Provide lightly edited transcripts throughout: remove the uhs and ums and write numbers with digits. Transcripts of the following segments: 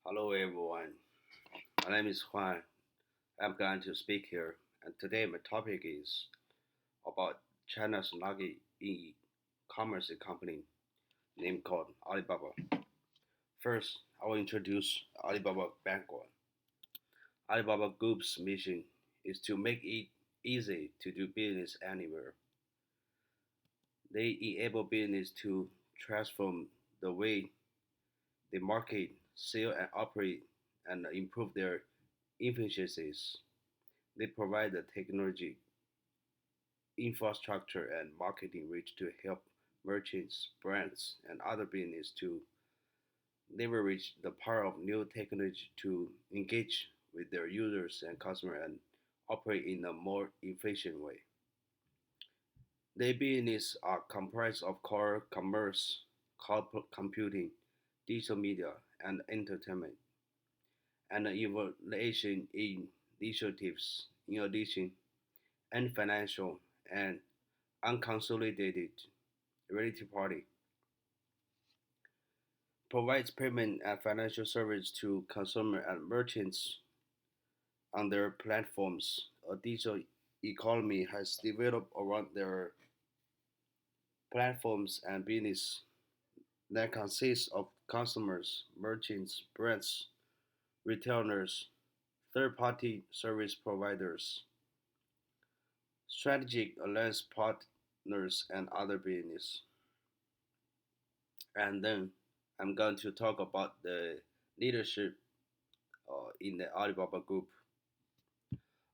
Hello everyone, my name is Juan. I'm glad to speak here, and today my topic is about China's largest e-commerce company named called Alibaba. First, I will introduce Alibaba background. Alibaba Group's mission is to make it easy to do business anywhere. They enable business to transform the way they market, sell, and operate, and improve their efficiencies. They provide the technology, infrastructure, and marketing reach to help merchants, brands, and other businesses to leverage the power of new technology to engage with their users and customers and operate in a more efficient way. Their business are comprised of core commerce, cloud computing, digital media, and entertainment, and evaluation initiatives in addition, and financial and unconsolidated related party provides payment and financial service to consumers and merchants on their platforms. A digital economy has developed around their platforms and business that consists of customers, merchants, brands, retailers, third-party service providers, strategic alliance partners, and other business. And then I'm going to talk about the leadership in the Alibaba Group.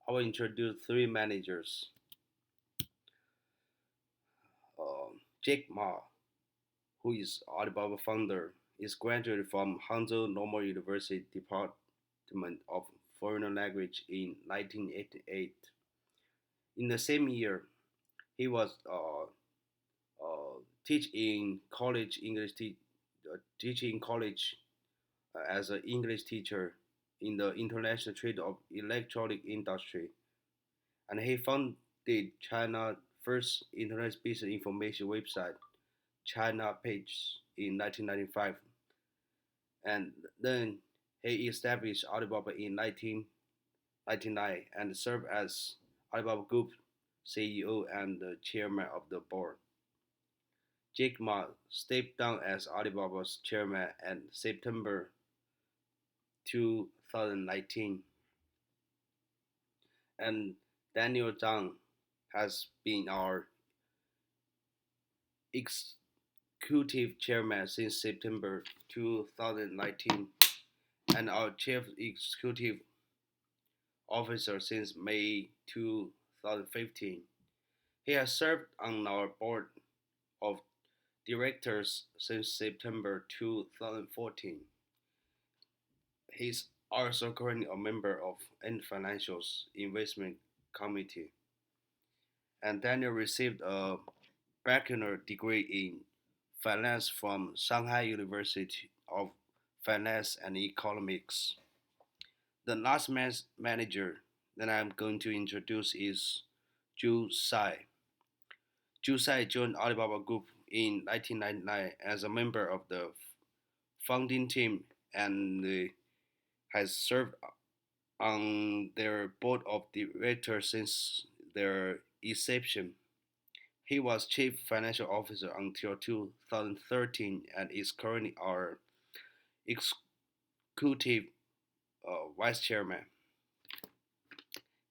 I will introduce three managers. Jack Ma, who is Alibaba founder, is graduated from Hangzhou Normal University Department of Foreign Language in 1988. In the same year, he was teaching college teaching college as an English teacher in the international trade of electronic industry, and he founded China's first internet business information website, China Page, in 1995, and then he established Alibaba in 1999 and served as Alibaba Group CEO and the chairman of the board. Jack Ma stepped down as Alibaba's chairman in September 2019, and Daniel Zhang has been our executive chairman since September 2019 and our chief executive officer since May 2015. He has served on our board of directors since September 2014. He's also currently a member of Ant Financial's investment committee. And Daniel received a bachelor degree in finance from Shanghai University of Finance and Economics. The last manager that I'm going to introduce is Zhu Sai. Zhu Sai joined Alibaba Group in 1999 as a member of the founding team and has served on their board of directors since their inception. He was chief financial officer until 2013 and is currently our executive vice chairman.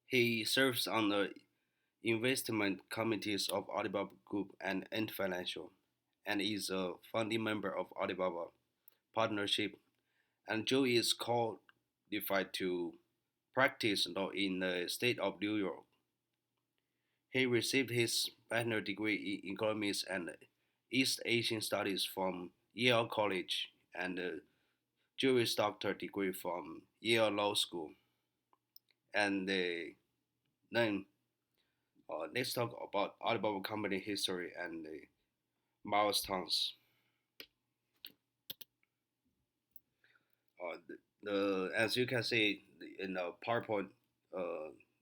He serves on the investment committees of Alibaba Group and Ant Financial and is a founding member of Alibaba Partnership. And Joe is qualified to practice law in the state of New York. He received his bachelor degree in economics and East Asian studies from Yale College and a Juris Doctor degree from Yale Law School. And then let's talk about Alibaba company history and the milestones. As you can see in the PowerPoint,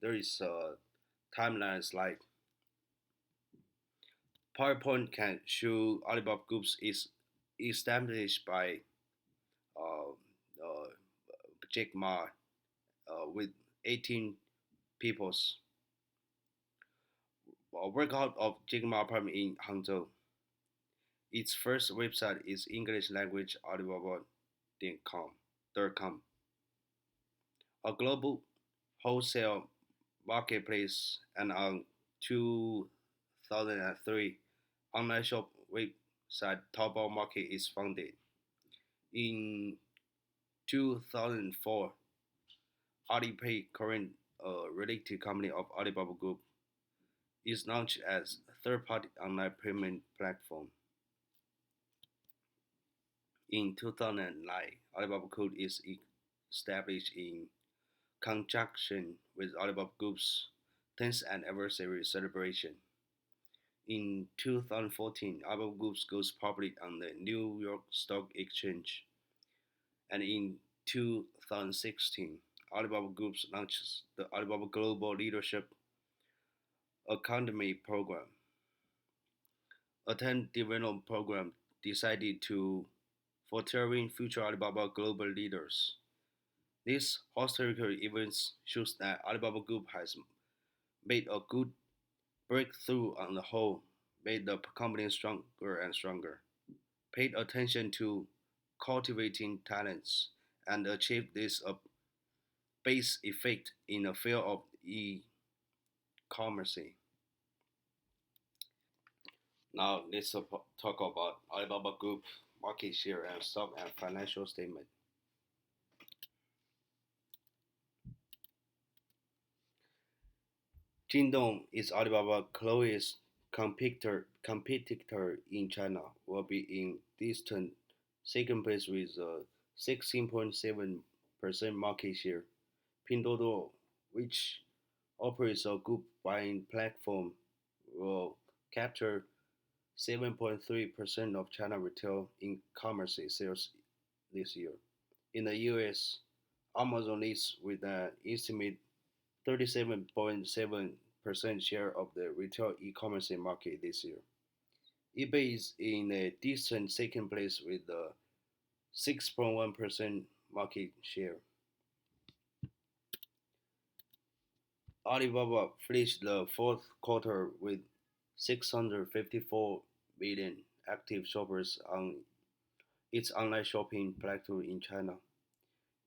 there is timelines like PowerPoint can show Alibaba Groups is established by uh, Jack Ma with 18 peoples. Work out of Jack Ma apartment in Hangzhou. Its first website is English language Alibaba.com, a global wholesale marketplace, and on 2003 online shop website Taobao Market is founded. In 2004, Alipay, current related company of Alibaba Group, is launched as a third-party online payment platform. In 2009, Alibaba Group is established in conjunction with Alibaba Group's 10th anniversary celebration. In 2014, Alibaba Group goes public on the New York Stock Exchange, and in 2016, Alibaba Group launches the Alibaba Global Leadership Academy program, a 10 development program decided to fostering future Alibaba global leaders. This historical events shows that Alibaba Group has made a good breakthrough on the whole, made the company stronger and stronger, paid attention to cultivating talents, and achieved this base effect in the field of e-commerce. Now let's talk about Alibaba Group market share and stock and financial statement. Jingdong is Alibaba closest competitor in China, will be in distant second place with a 16.7% market share. Pinduoduo, which operates a group buying platform, will capture 7.3% of China retail e-commerce sales this year. In the US, Amazon leads with an estimate 37.7% share of the retail e-commerce market this year. eBay is in a distant second place with a 6.1% market share. Alibaba finished the fourth quarter with 654 million active shoppers on its online shopping platform in China.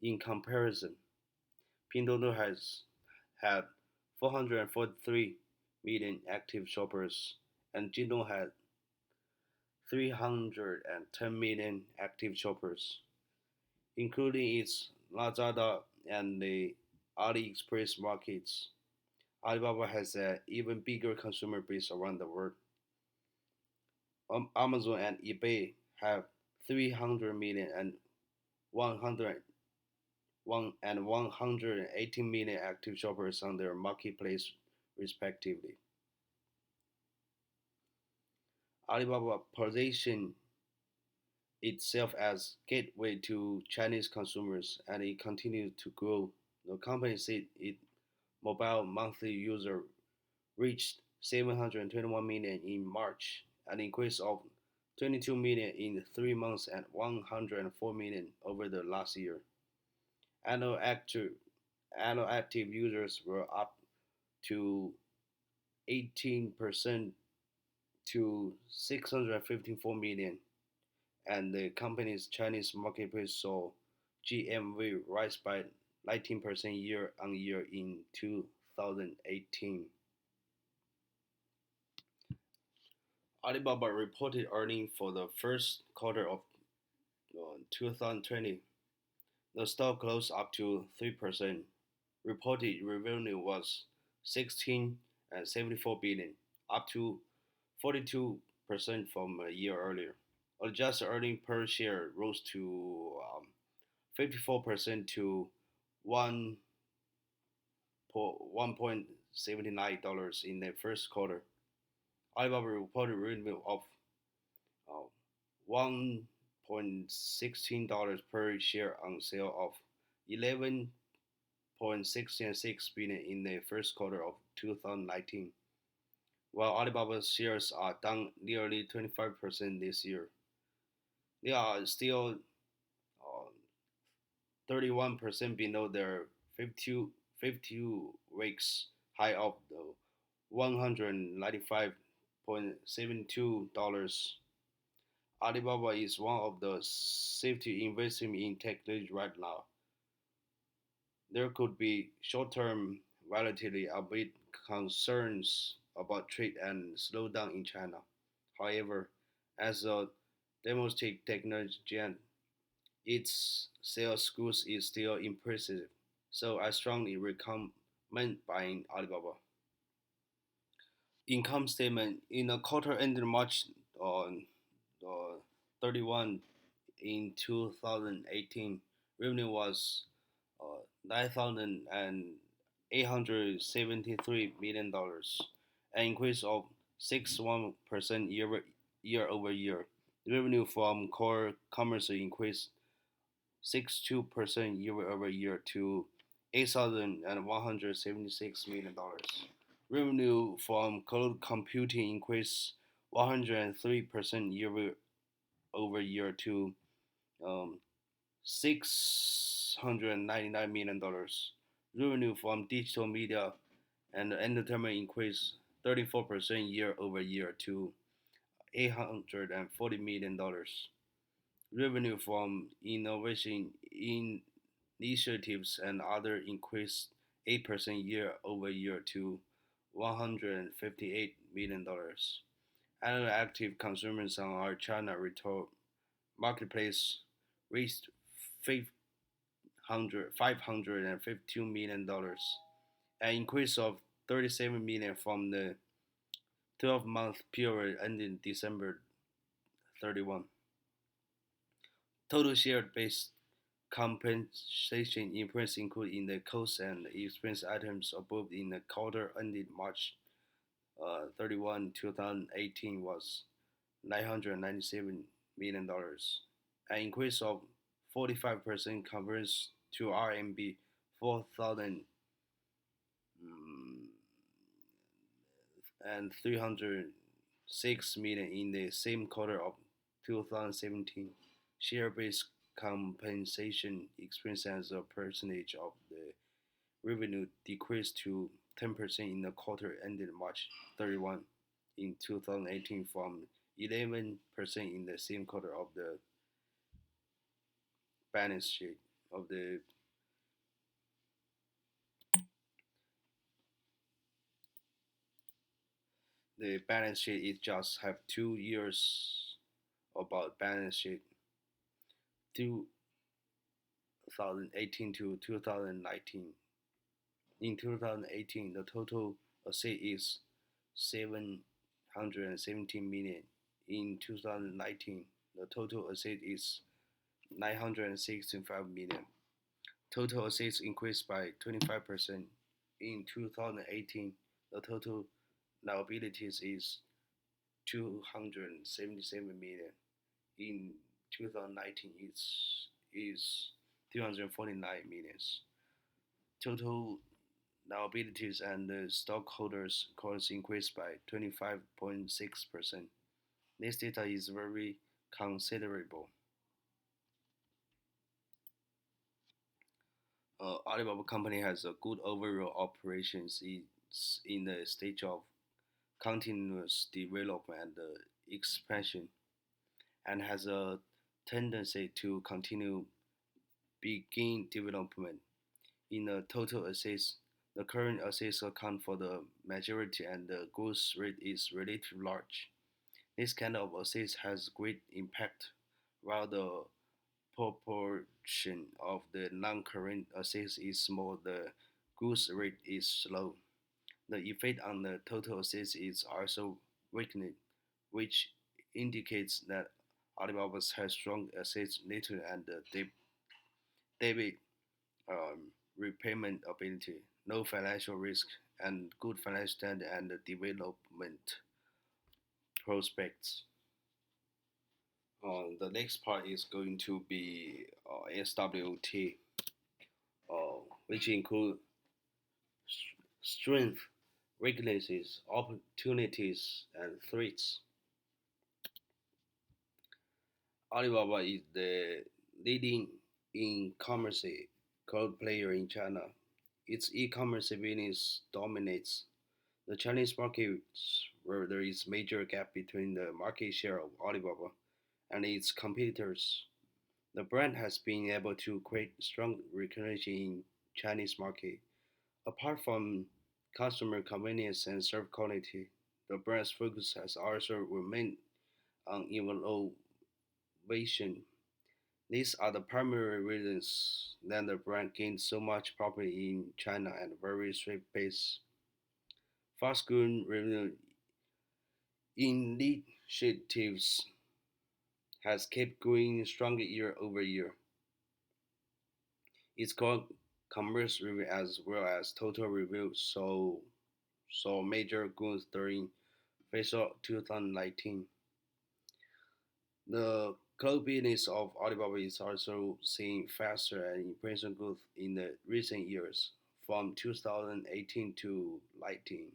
In comparison, Pinduoduo has had 443 million active shoppers, and Jingdong had 310 million active shoppers, including its Lazada and the AliExpress markets. Alibaba has an even bigger consumer base around the world. Amazon and eBay have 300 million and 100 and 118 million active shoppers on their marketplace, respectively. Alibaba positioned itself as gateway to Chinese consumers, and it continued to grow. The company said its mobile monthly user reached 721 million in March, an increase of 22 million in 3 months and 104 million over the last year. Annual active Annual active users were up to 18% to 654 million, and the company's Chinese marketplace saw GMV rise by 19% year on year in 2018. Alibaba reported earnings for the first quarter of 2020. The stock closed up to 3%. Reported revenue was 16 and 74 billion, up to 42% from a year earlier. Adjusted earnings per share rose to 54% to one $1.79 in the first quarter. Alibaba reported revenue of uh, $1.16 per share on sale of 11.66 billion in the first quarter of 2019, while Alibaba's shares are down nearly 25% this year. They are still 31% below their 52, 52 weeks high of the $195.72. Alibaba is one of the safety investing in technology right now. There could be short-term volatility amid concerns about trade and slowdown in China. However, as a domestic technology giant, its sales growth is still impressive. So I strongly recommend buying Alibaba. Income statement in the quarter ended March on 31 in 2018. Revenue was $9,873 million, an increase of 61% year over year. Revenue from core commerce increased 62% year over year to $8,176 million. Revenue from cloud computing increased 103% year over year to $699 million. Revenue from digital media and entertainment increased 34% year over year to $840 million. Revenue from innovation initiatives and other increased 8% year over year to $158 million. Annual active consumers on our China retail marketplace reached $552 million, an increase of 37 million from the 12-month period ending December 31. Total share-based compensation increase included in the cost and expense items above in the quarter ended March 31, 2018 was $997 million, an increase of 45% compared to RMB 4,306 million in the same quarter of 2017. Share-based compensation expense as a percentage of the revenue decreased to 10% in the quarter ended March 31 in 2018 from 11% in the same quarter of the balance sheet of the balance sheet. It just have 2 years about balance sheet 2018 to 2019. In 2018, the total asset is 717 million. In 2019, the total asset is 965 million. Total assets increased by 25%. In 2018, the total liabilities is 277 million. In 2019, is 349 million. Total liabilities and the stockholders' costs increased by 25.6%. This data is very considerable. Alibaba company has a good overall operations. It's in the stage of continuous development and expansion, and has a tendency to continue begin development. In the total assets, the current assets account for the majority and the growth rate is relatively large. This kind of assets has great impact, while the proportion of the non-current assets is small, the growth rate is slow. The effect on the total assets is also weakening, which indicates that Alibaba has strong assets nature and debit repayment ability, no financial risk, and good financial standing and development prospects. The next part is going to be SWT, which include strength, weaknesses, opportunities, and threats. Alibaba is the leading e-commerce cloud player in China. Its e-commerce business dominates the Chinese market, where there is major gap between the market share of Alibaba and its competitors. The brand has been able to create strong recognition in Chinese market. Apart from customer convenience and service quality, the brand's focus has also remained on innovation. These are the primary reasons that the brand gained so much popularity in China at a very swift pace. Fast-growing revenue initiatives has kept growing stronger year over year. Its core commerce revenue as well as total revenue saw major growth during fiscal 2019. The cloud business of Alibaba is also seeing faster and impressive growth in the recent years. From 2018 to 19,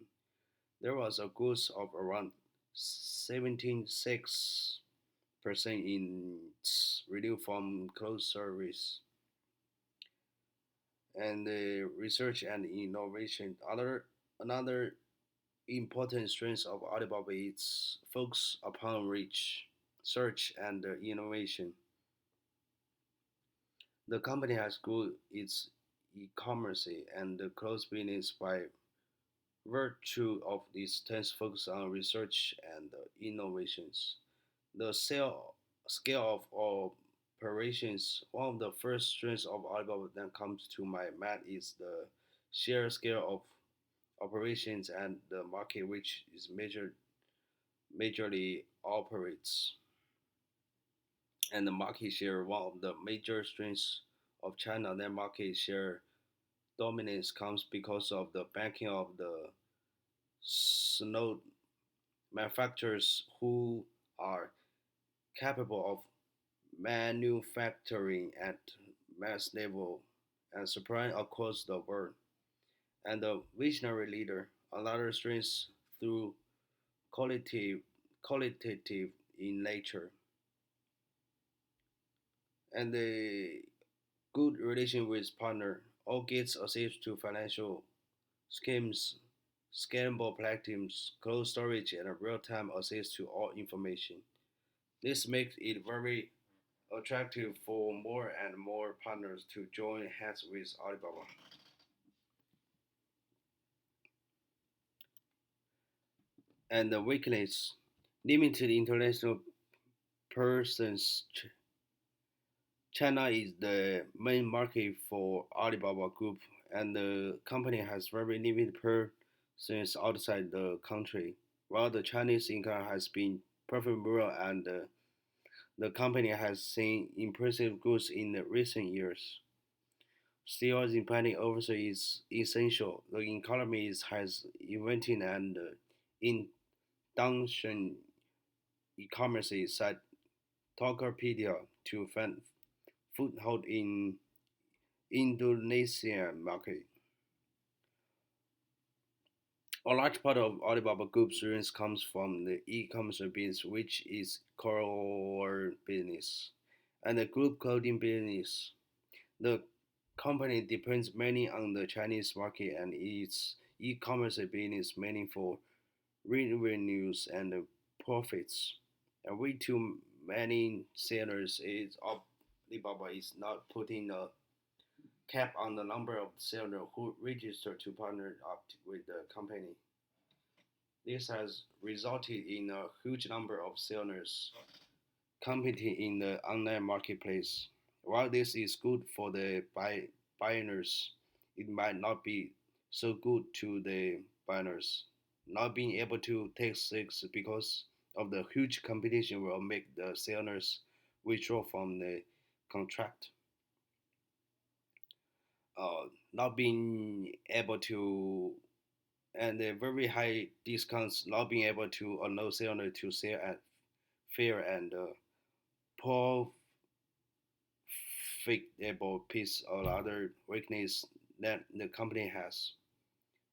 there was a growth of around 76% in its revenue from cloud service and the research and innovation. Another important strength of Alibaba is focus upon reach, search, and innovation. The company has grown its e-commerce and the clothes business by virtue of its intense focus on research and innovations. The scale of operations, one of the first strengths of Alibaba that comes to my mind is the sheer scale of operations and the market which is majorly operates. And the market share, one of the major strengths of China, their market share dominance comes because of the backing of the snow manufacturers who are capable of manufacturing at mass level and supplying across the world. And the visionary leader, another strength through qualitative, qualitative in nature, and the good relation with partner all gets access to financial schemes, scalable platforms, cloud storage, and real-time access to all information. This makes it very attractive for more and more partners to join hands with Alibaba. And the weakness, limited international presence. China is the main market for Alibaba Group, and the company has very limited presence outside the country. While the Chinese income has been profitable and the company has seen impressive growth in the recent years. Still, the planning also is essential. The economy has invented and induction e-commerce site Tokopedia to find foothold in Indonesia market. A large part of Alibaba Group's earnings comes from the e-commerce business, which is core business, and the group clothing business. The company depends mainly on the Chinese market and its e-commerce business mainly for revenues and profits. And way too many sellers is Alibaba is not putting a cap on the number of sellers who register to partner up with the company. This has resulted in a huge number of sellers competing in the online marketplace. While this is good for the buyers, it might not be so good to the buyers. Not being able to take risks because of the huge competition will make the sellers withdraw from the contract. Not being able to and the very high discounts, not being able to allow seller to sell at fair and profitable piece or other weakness that the company has.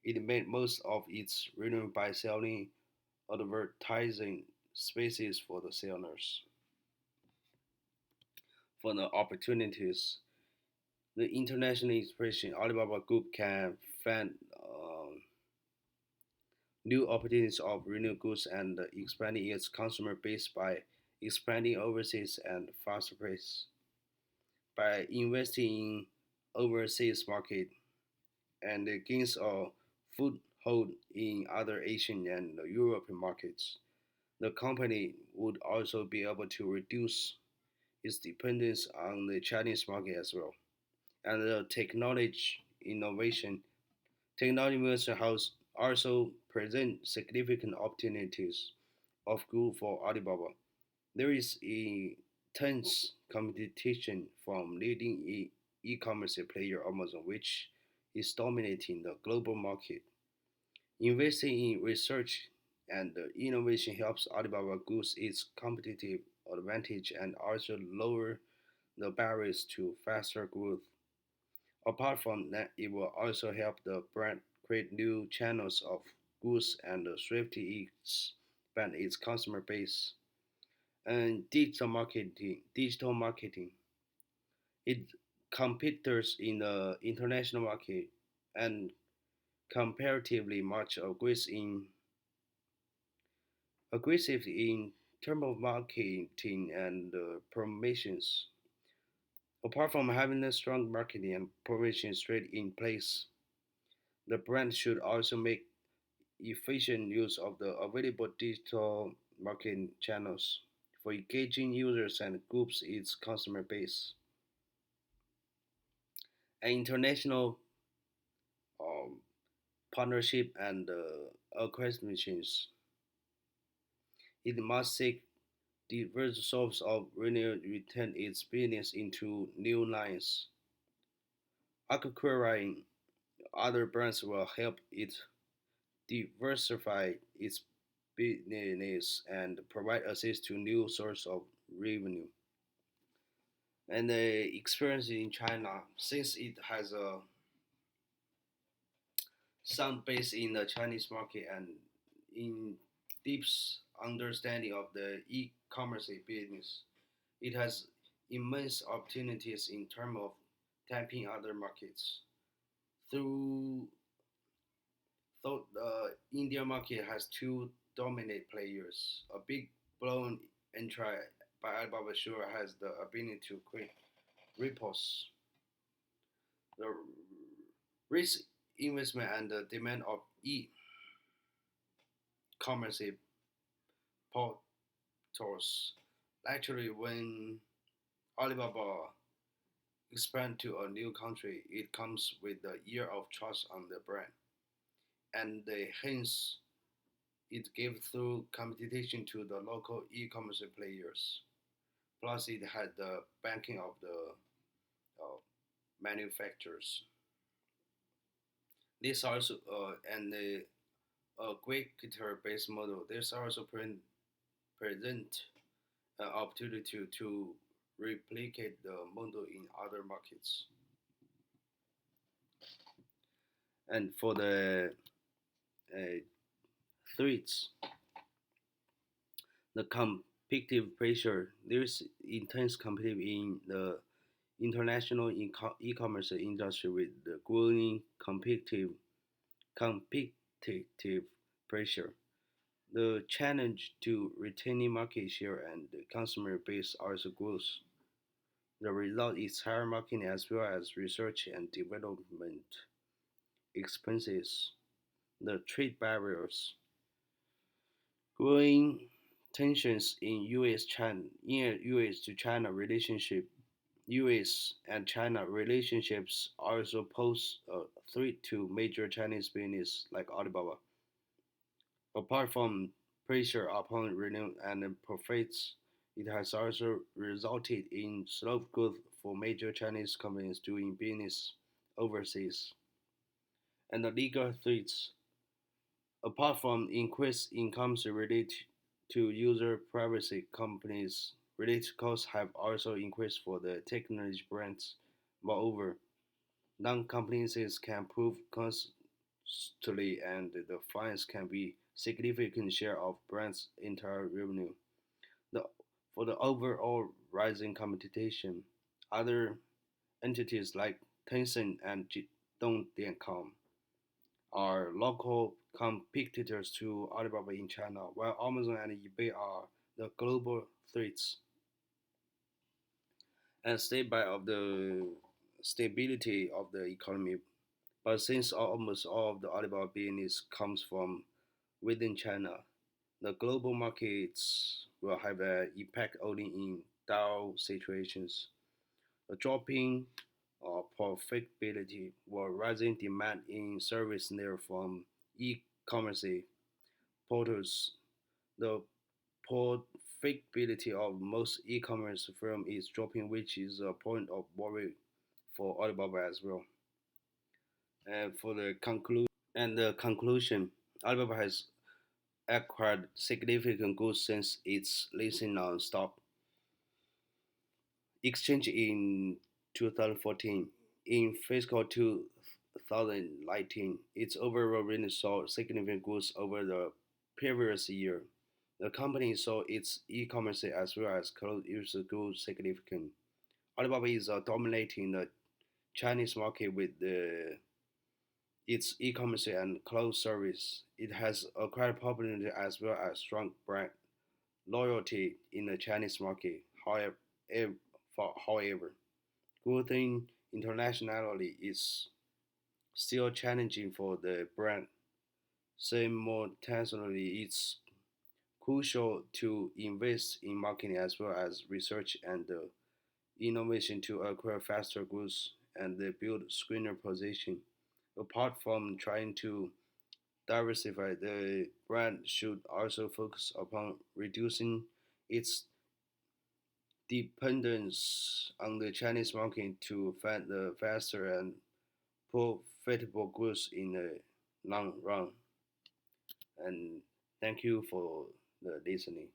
It made most of its revenue by selling advertising spaces for the sellers. For the opportunities, The international expansion, Alibaba Group can find new opportunities of renewed goods and expanding its consumer base by expanding overseas and faster pace. By investing in overseas market and gains a foothold in other Asian and European markets, the company would also be able to reduce its dependence on the Chinese market as well. And the technology innovation house also present significant opportunities of growth for Alibaba. There is intense competition from leading e-commerce player Amazon, which is dominating the global market. Investing in research and innovation helps Alibaba boost its competitive advantage and also lower the barriers to faster growth. Apart from that, it will also help the brand create new channels of goods and swiftly expand its customer base. And digital marketing, it competitors in the international market and comparatively much aggressive in terms of marketing and promotions. Apart from having a strong marketing and promotion straight in place, the brand should also make efficient use of the available digital marketing channels for engaging users and groups its customer base. An international um, partnership and acquisitions. It must seek diverse sources of revenue to return its business into new lines. Acquiring other brands will help it diversify its business and provide access to new sources of revenue. And the experience in China, since it has a sound base in the Chinese market and in deep understanding of the e-commerce business, it has immense opportunities in terms of tapping other markets. Through though the India market has two dominant players, a big blown entry by Alibaba sure has the ability to create ripples. The risk investment and the demand of e-commerce portals. Actually, when Alibaba expand to a new country, it comes with the year of trust on the brand, and hence it gave through competition to the local e-commerce players. Plus, it had the backing of the manufacturers. This also and the aggregator-based model. This also present an opportunity to replicate the model in other markets. And for the uh, threats, the competitive pressure, there's intense competitive in the international e-commerce industry with the growing competitive pressure. The challenge to retaining market share and the consumer base also grows. The result is higher marketing as well as research and development expenses. The trade barriers, growing tensions in U.S. to China relationship. U.S. and China relationships also pose a threat to major Chinese business like Alibaba. Apart from pressure upon revenue and profits, it has also resulted in slow growth for major Chinese companies doing business overseas. And the legal threats, apart from increased incomes related to user privacy, companies related costs have also increased for the technology brands. Moreover, non-compliances can prove costly and the fines can be significant share of brand's entire revenue. The, for the overall rising competition, other entities like Tencent and Jidong.com are local competitors to Alibaba in China, while Amazon and eBay are the global threats and stay by of the stability of the economy. But since almost all of the Alibaba business comes from within China, the global markets will have an impact only in down situations. A dropping profitability or rising demand in service there from e-commerce portals. The profitability of most e-commerce firms is dropping, which is a point of worry for Alibaba as well. And for the conclusion, Alibaba has acquired significant goods since its listing on stock exchange in 2014. In fiscal 2019, its overall revenue saw significant growth over the previous year. The company saw its e-commerce as well as cloud users grew significant. Alibaba is dominating the Chinese market with its e-commerce and cloud service. It has acquired popularity as well as strong brand loyalty in the Chinese market. However, growing internationally is still challenging for the brand. Simultaneously, it's crucial to invest in marketing as well as research and innovation to acquire faster growth and build screener position. Apart from trying to diversify, the brand should also focus upon reducing its dependence on the Chinese market to find the faster and profitable growth in the long run. And thank you for the listening.